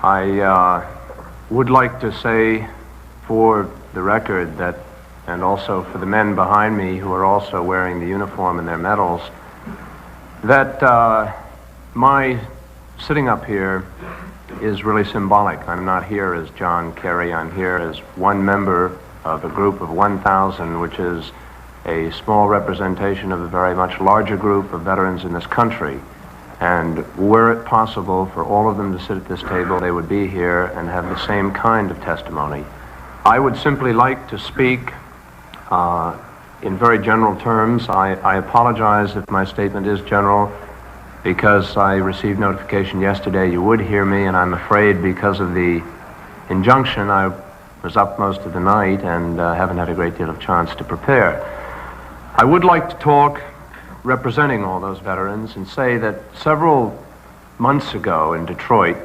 I would like to say for the record that, and also for the men behind me who are also wearing the uniform and their medals, that my sitting up here is really symbolic. I'm not here as John Kerry. I'm here as one member of a group of 1,000, which is a small representation of a very much larger group of veterans in this country. And were it possible for all of them to sit at this table, they would be here and have the same kind of testimony. I would simply like to speak in very general terms. I apologize if my statement is general, because I received notification yesterday you would hear me, and I'm afraid because of the injunction I was up most of the night and haven't had a great deal of chance to prepare. I would like to talk representing all those veterans and say that several months ago in Detroit,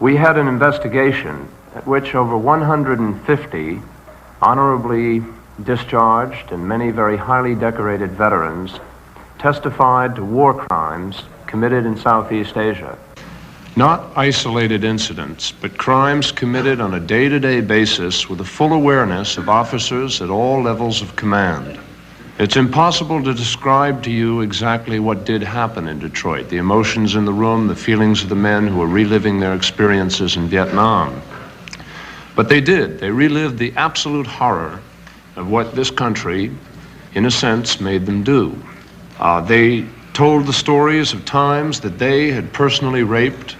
we had an investigation at which over 150 honorably discharged and many very highly decorated veterans testified to war crimes committed in Southeast Asia. Not isolated incidents, but crimes committed on a day-to-day basis with a full awareness of officers at all levels of command. It's impossible to describe to you exactly what did happen in Detroit, the emotions in the room, the feelings of the men who were reliving their experiences in Vietnam. But they did. They relived the absolute horror of what this country, in a sense, made them do. They told the stories of times that they had personally raped,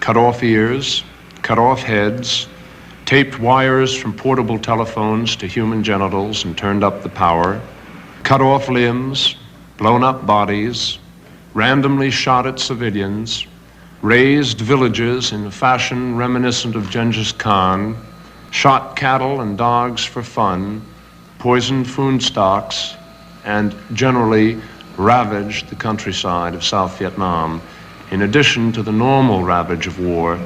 cut off ears, cut off heads, taped wires from portable telephones to human genitals and turned up the power, cut off limbs, blown up bodies, randomly shot at civilians, razed villages in a fashion reminiscent of Genghis Khan, shot cattle and dogs for fun, poisoned food stocks, and generally ravaged the countryside of South Vietnam, in addition to the normal ravage of war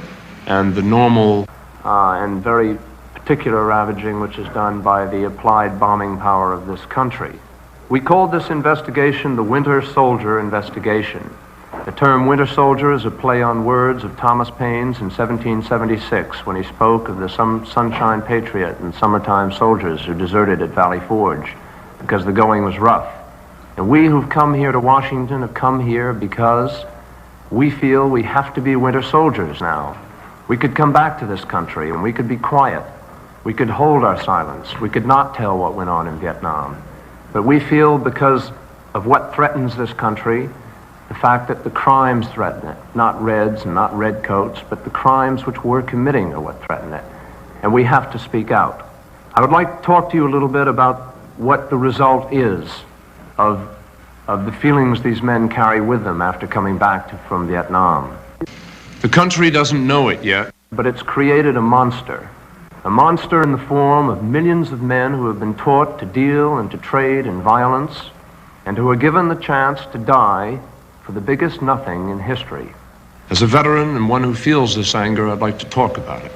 and the normal and very particular ravaging which is done by the applied bombing power of this country. We called this investigation the Winter Soldier Investigation. The term Winter Soldier is a play on words of Thomas Paine's in 1776 when he spoke of the Sunshine Patriot and summertime soldiers who deserted at Valley Forge because the going was rough. And we who've come here to Washington have come here because we feel we have to be winter soldiers now. We could come back to this country and we could be quiet. We could hold our silence. We could not tell what went on in Vietnam. But we feel because of what threatens this country, the fact that the crimes threaten it, not reds and not redcoats, but the crimes which we're committing are what threaten it. And we have to speak out. I would like to talk to you a little bit about what the result is of the feelings these men carry with them after coming back from Vietnam. The country doesn't know it yet, but it's created a monster in the form of millions of men who have been taught to deal and to trade in violence and who are given the chance to die for the biggest nothing in history. As a veteran and one who feels this anger, I'd like to talk about it.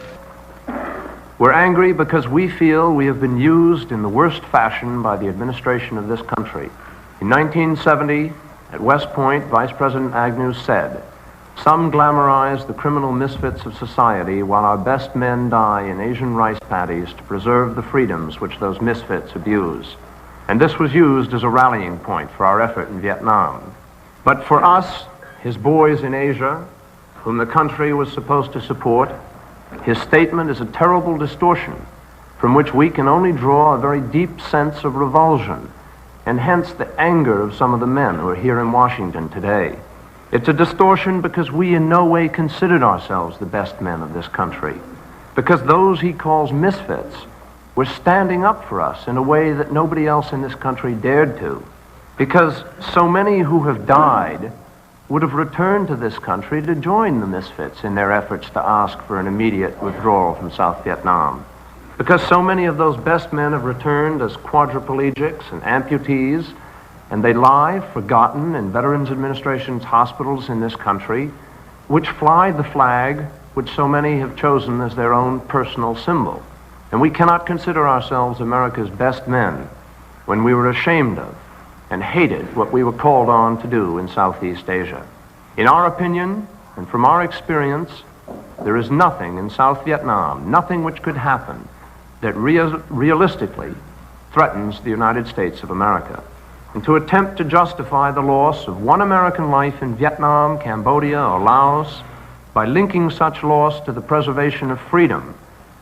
We're angry because we feel we have been used in the worst fashion by the administration of this country. In 1970, at West Point, Vice President Agnew said, "Some glamorize the criminal misfits of society while our best men die in Asian rice paddies to preserve the freedoms which those misfits abuse." And this was used as a rallying point for our effort in Vietnam. But for us, his boys in Asia, whom the country was supposed to support, his statement is a terrible distortion from which we can only draw a very deep sense of revulsion, and hence the anger of some of the men who are here in Washington today. It's a distortion because we in no way considered ourselves the best men of this country, because those he calls misfits were standing up for us in a way that nobody else in this country dared to, because so many who have died would have returned to this country to join the misfits in their efforts to ask for an immediate withdrawal from South Vietnam. Because so many of those best men have returned as quadriplegics and amputees, and they lie forgotten in Veterans Administration's hospitals in this country, which fly the flag which so many have chosen as their own personal symbol. And we cannot consider ourselves America's best men when we were ashamed of and hated what we were called on to do in Southeast Asia. In our opinion, and from our experience, there is nothing in South Vietnam, nothing which could happen that realistically threatens the United States of America. And to attempt to justify the loss of one American life in Vietnam, Cambodia, or Laos by linking such loss to the preservation of freedom,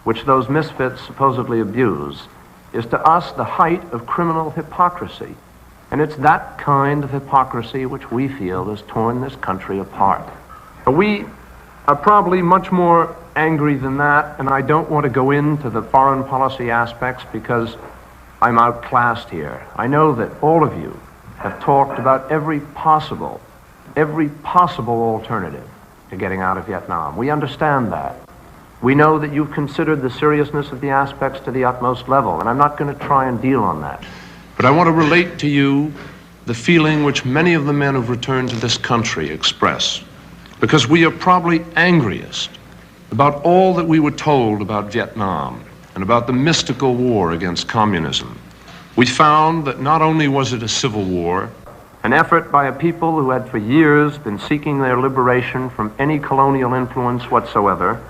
which those misfits supposedly abuse, is to us the height of criminal hypocrisy. And it's that kind of hypocrisy which we feel has torn this country apart. We are probably much more angry than that, and I don't want to go into the foreign policy aspects because I'm outclassed here. I know that all of you have talked about every possible alternative to getting out of Vietnam. We understand that. We know that you've considered the seriousness of the aspects to the utmost level, and I'm not going to try and deal on that. But I want to relate to you the feeling which many of the men who've returned to this country express, because we are probably angriest about all that we were told about Vietnam and about the mystical war against communism. We found that not only was it a civil war, an effort by a people who had for years been seeking their liberation from any colonial influence whatsoever,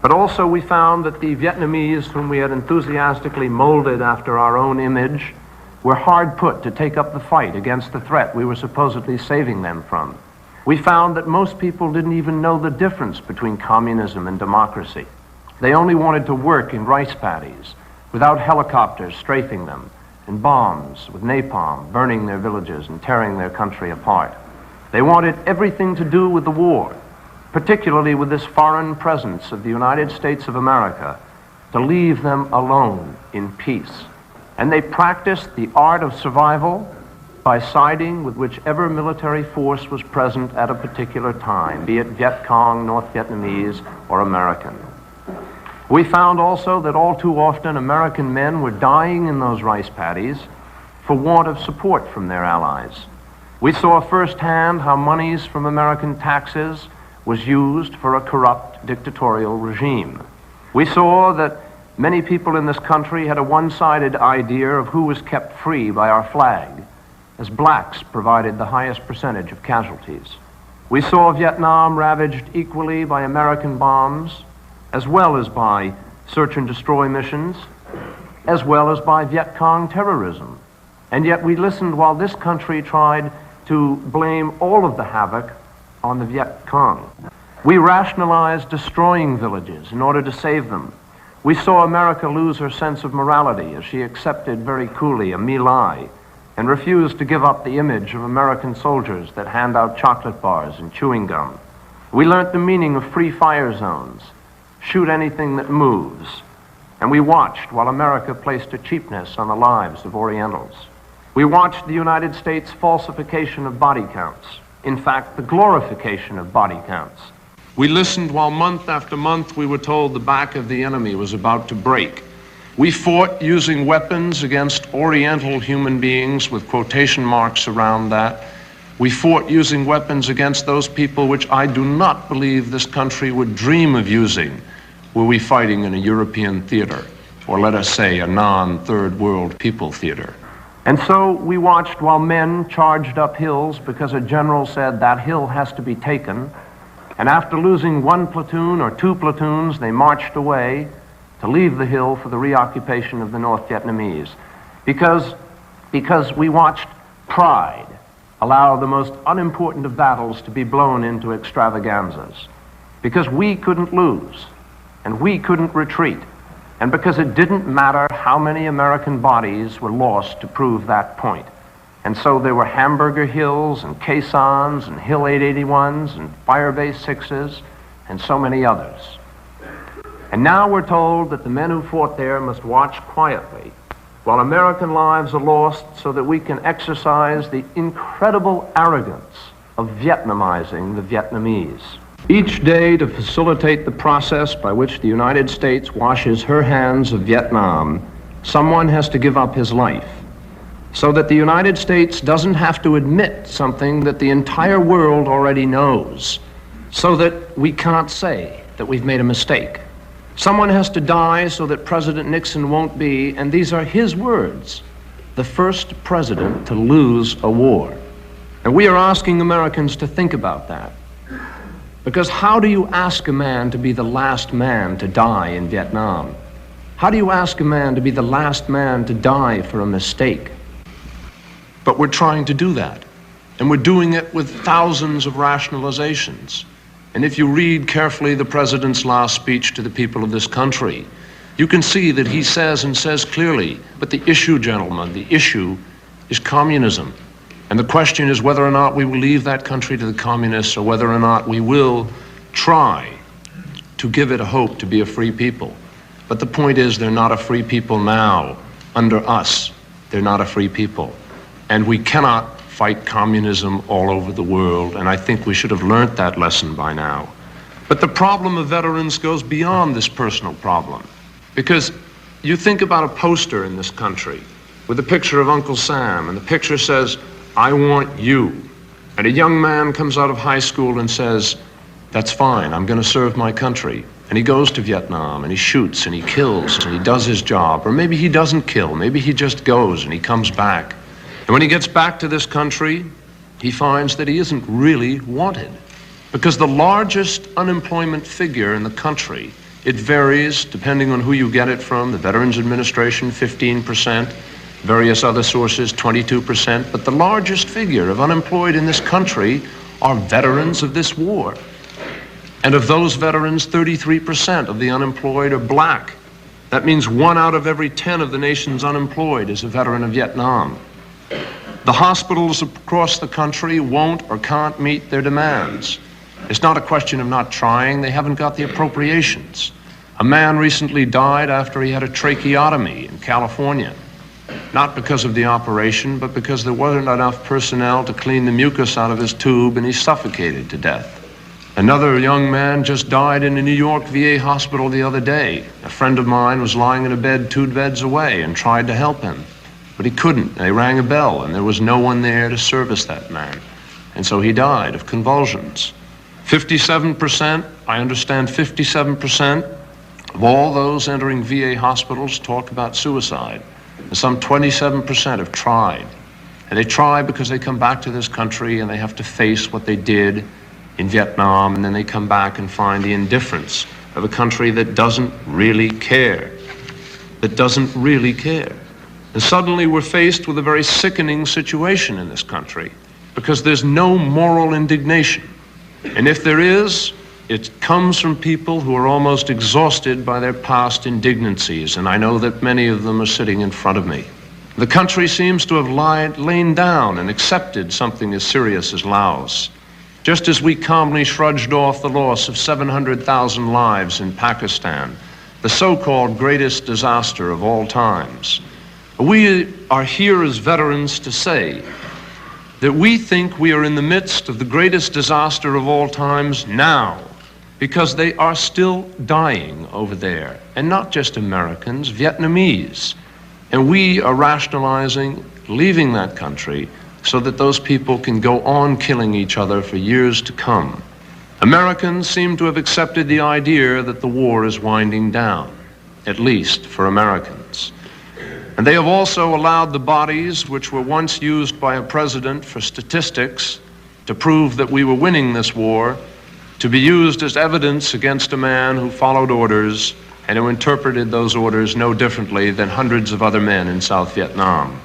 but also we found that the Vietnamese, whom we had enthusiastically molded after our own image, were hard put to take up the fight against the threat we were supposedly saving them from. We found that most people didn't even know the difference between communism and democracy. They only wanted to work in rice paddies, without helicopters strafing them, and bombs with napalm burning their villages and tearing their country apart. They wanted everything to do with the war, particularly with this foreign presence of the United States of America, to leave them alone in peace. And they practiced the art of survival by siding with whichever military force was present at a particular time, be it Viet Cong, North Vietnamese, or American. We found also that all too often American men were dying in those rice paddies for want of support from their allies. We saw firsthand how monies from American taxes was used for a corrupt dictatorial regime. We saw that many people in this country had a one-sided idea of who was kept free by our flag, as blacks provided the highest percentage of casualties. We saw Vietnam ravaged equally by American bombs, as well as by search and destroy missions, as well as by Viet Cong terrorism. And yet we listened while this country tried to blame all of the havoc on the Viet Cong. We rationalized destroying villages in order to save them. We saw America lose her sense of morality as she accepted very coolly a My Lai and refused to give up the image of American soldiers that hand out chocolate bars and chewing gum. We learnt the meaning of free fire zones, shoot anything that moves, and we watched while America placed a cheapness on the lives of Orientals. We watched the United States' falsification of body counts, in fact, the glorification of body counts. We listened while month after month we were told the back of the enemy was about to break. We fought using weapons against Oriental human beings with quotation marks around that. We fought using weapons against those people which I do not believe this country would dream of using were we fighting in a European theater, or let us say a non-third world people theater. And so we watched while men charged up hills because a general said that hill has to be taken. And after losing one platoon or two platoons, they marched away to leave the hill for the reoccupation of the North Vietnamese. Because we watched pride allow the most unimportant of battles to be blown into extravaganzas. Because we couldn't lose, and we couldn't retreat, and because it didn't matter how many American bodies were lost to prove that point. And so there were Hamburger Hills and caissons and Hill 881s and Firebase 6s and so many others. And now we're told that the men who fought there must watch quietly while American lives are lost so that we can exercise the incredible arrogance of Vietnamizing the Vietnamese. Each day, to facilitate the process by which the United States washes her hands of Vietnam, someone has to give up his life, so that the United States doesn't have to admit something that the entire world already knows, so that we can't say that we've made a mistake. Someone has to die so that President Nixon won't be, and these are his words, the first president to lose a war. And we are asking Americans to think about that. Because how do you ask a man to be the last man to die in Vietnam? How do you ask a man to be the last man to die for a mistake? But we're trying to do that. And we're doing it with thousands of rationalizations. And if you read carefully the president's last speech to the people of this country, you can see that he says and says clearly, but the issue, gentlemen, the issue is communism. And the question is whether or not we will leave that country to the communists or whether or not we will try to give it a hope to be a free people. But the point is they're not a free people now. Under us, they're not a free people. And we cannot fight communism all over the world, and I think we should have learned that lesson by now. But the problem of veterans goes beyond this personal problem. Because you think about a poster in this country with a picture of Uncle Sam, and the picture says, "I want you." And a young man comes out of high school and says, "That's fine, I'm going to serve my country." And he goes to Vietnam, and he shoots, and he kills, and he does his job. Or maybe he doesn't kill, maybe he just goes, and he comes back. And when he gets back to this country, he finds that he isn't really wanted. Because the largest unemployment figure in the country, it varies depending on who you get it from. The Veterans Administration, 15%, various other sources, 22%. But the largest figure of unemployed in this country are veterans of this war. And of those veterans, 33% of the unemployed are black. That means 1 out of every 10 of the nation's unemployed is a veteran of Vietnam. The hospitals across the country won't or can't meet their demands. It's not a question of not trying, they haven't got the appropriations. A man recently died after he had a tracheotomy in California. Not because of the operation, but because there wasn't enough personnel to clean the mucus out of his tube and he suffocated to death. Another young man just died in a New York VA hospital the other day. A friend of mine was lying in a bed 2 beds away and tried to help him. But he couldn't. They rang a bell, and there was no one there to service that man. And so he died of convulsions. 57%, I understand 57% of all those entering VA hospitals talk about suicide. And some 27% have tried. And they try because they come back to this country and they have to face what they did in Vietnam, and then they come back and find the indifference of a country that doesn't really care. That doesn't really care. And suddenly we're faced with a very sickening situation in this country because there's no moral indignation. And if there is, it comes from people who are almost exhausted by their past indignancies, and I know that many of them are sitting in front of me. The country seems to have lain down and accepted something as serious as Laos. Just as we calmly shrugged off the loss of 700,000 lives in Pakistan, the so-called greatest disaster of all times. We are here as veterans to say that we think we are in the midst of the greatest disaster of all times now, because they are still dying over there, and not just Americans, Vietnamese. And we are rationalizing leaving that country so that those people can go on killing each other for years to come. Americans seem to have accepted the idea that the war is winding down, at least for Americans. And they have also allowed the bodies which were once used by a president for statistics to prove that we were winning this war to be used as evidence against a man who followed orders and who interpreted those orders no differently than hundreds of other men in South Vietnam.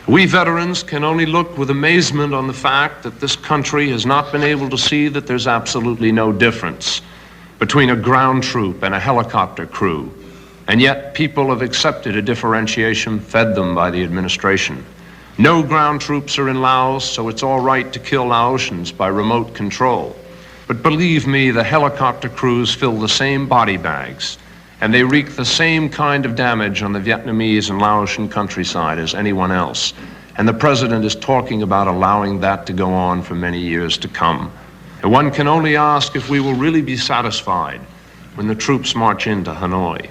We veterans can only look with amazement on the fact that this country has not been able to see that there's absolutely no difference between a ground troop and a helicopter crew. And yet people have accepted a differentiation fed them by the administration. No ground troops are in Laos, so it's all right to kill Laotians by remote control. But believe me, the helicopter crews fill the same body bags, and they wreak the same kind of damage on the Vietnamese and Laotian countryside as anyone else. And the president is talking about allowing that to go on for many years to come. And one can only ask if we will really be satisfied when the troops march into Hanoi.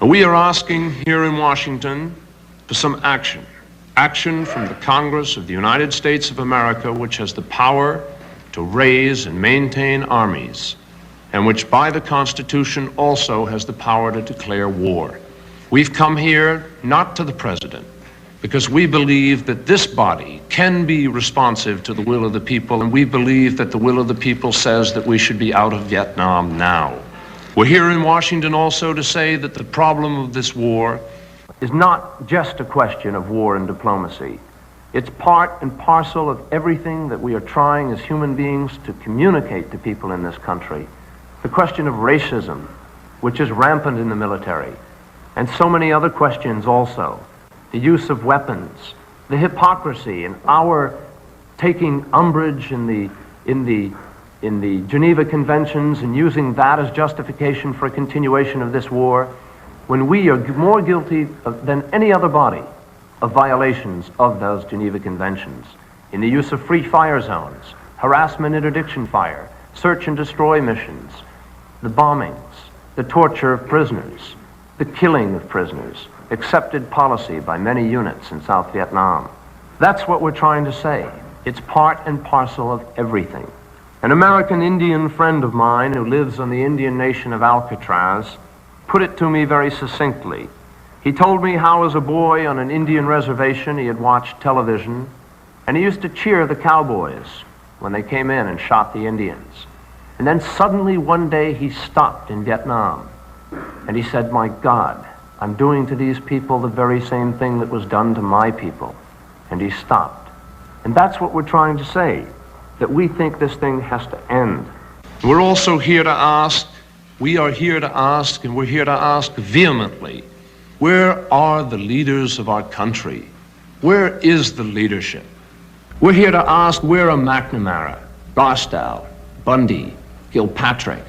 We are asking here in Washington for some action. Action from the Congress of the United States of America, which has the power to raise and maintain armies, and which by the Constitution also has the power to declare war. We've come here not to the president, because we believe that this body can be responsive to the will of the people, and we believe that the will of the people says that we should be out of Vietnam now. We're here in Washington also to say that the problem of this war is not just a question of war and diplomacy. It's part and parcel of everything that we are trying as human beings to communicate to people in this country. The question of racism, which is rampant in the military, and so many other questions also. The use of weapons, the hypocrisy in our taking umbrage in the Geneva Conventions and using that as justification for a continuation of this war, when we are more guilty than any other body of violations of those Geneva Conventions, in the use of free fire zones, harassment, interdiction fire, search and destroy missions, the bombings, the torture of prisoners, the killing of prisoners, accepted policy by many units in South Vietnam. That's what we're trying to say. It's part and parcel of everything. An American Indian friend of mine who lives on the Indian nation of Alcatraz put it to me very succinctly. He told me how as a boy on an Indian reservation he had watched television, and he used to cheer the cowboys when they came in and shot the Indians. And then suddenly one day he stopped in Vietnam, and he said, "My God, I'm doing to these people the very same thing that was done to my people." And he stopped. And that's what we're trying to say, that we think this thing has to end. We're also here to ask, we are here to ask, and we're here to ask vehemently, where are the leaders of our country? Where is the leadership? We're here to ask, where are McNamara, Barstow, Bundy, Gilpatrick,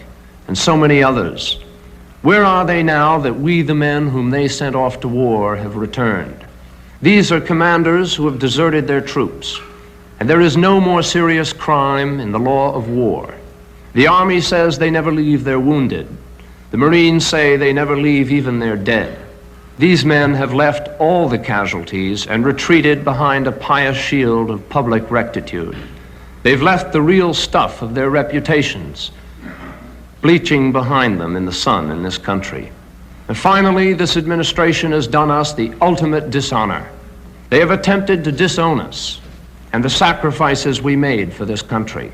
and so many others? Where are they now that we, the men whom they sent off to war, have returned? These are commanders who have deserted their troops, and there is no more serious crime in the law of war. The Army says they never leave their wounded. The Marines say they never leave even their dead. These men have left all the casualties and retreated behind a pious shield of public rectitude. They've left the real stuff of their reputations bleaching behind them in the sun in this country. And finally, this administration has done us the ultimate dishonor. They have attempted to disown us and the sacrifices we made for this country.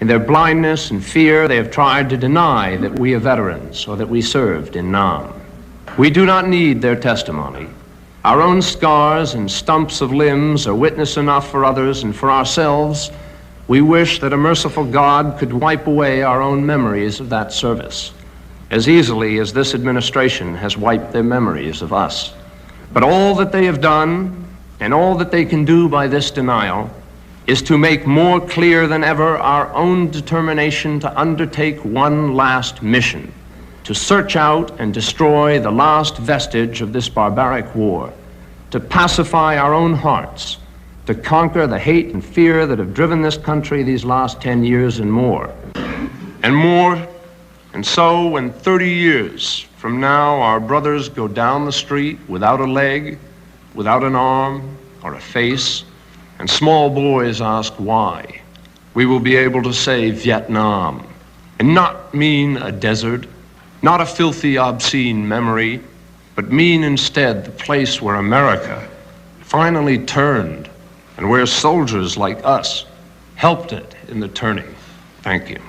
In their blindness and fear, they have tried to deny that we are veterans or that we served in Nam. We do not need their testimony. Our own scars and stumps of limbs are witness enough for others, and for ourselves, we wish that a merciful God could wipe away our own memories of that service, as easily as this administration has wiped their memories of us. But all that they have done, and all that they can do by this denial, is to make more clear than ever our own determination to undertake one last mission, to search out and destroy the last vestige of this barbaric war, to pacify our own hearts, to conquer the hate and fear that have driven this country these last 10 years and more. And so when 30 years from now our brothers go down the street without a leg, without an arm or a face, and small boys ask why, we will be able to say Vietnam, and not mean a desert, not a filthy, obscene memory, but mean instead the place where America finally turned and where soldiers like us helped it in the turning. Thank you.